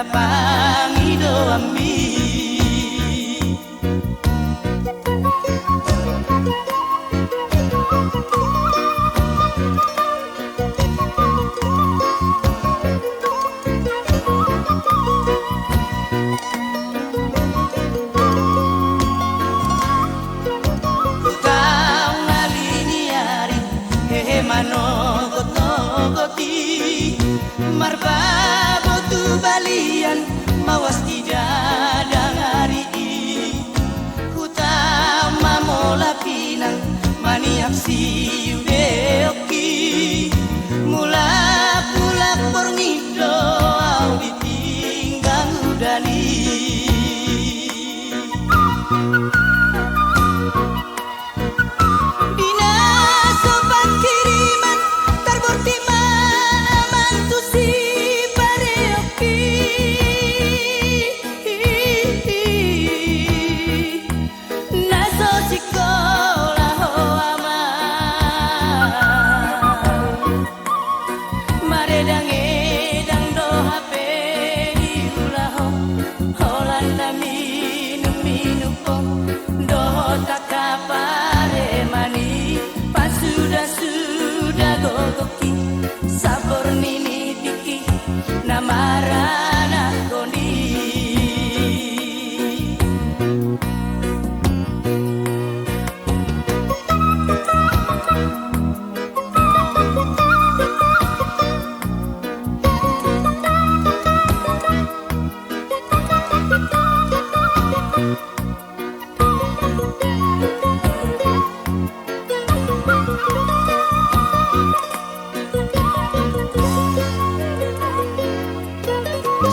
pangido ambi. Marbabo tu balian mawas tidak dangari huta mamola pinang maniap si udeoki mula pula porngido au ditinggang udani. Sabor nini tiki namarana koni.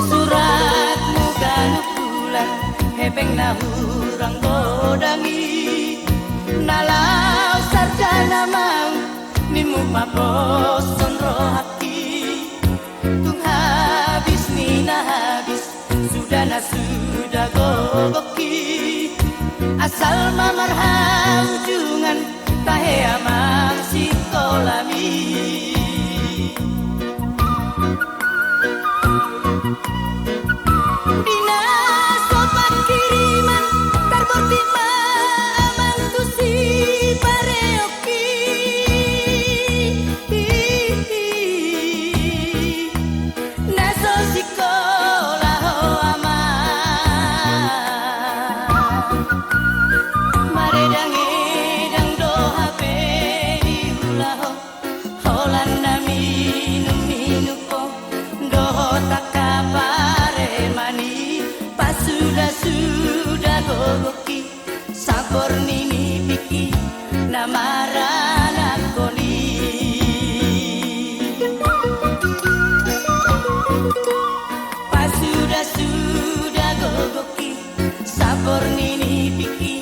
Suratmu ganu pulang hebeng na hurang bodangi nalau sarjana mau nimu maposon rohaki tung habis nina habis sudah gogoki asal mamar haujungan tahe amang sikolami. Sudah gogoki sabor nini piki namarana koni. Pas sudah gogoki sabor nini piki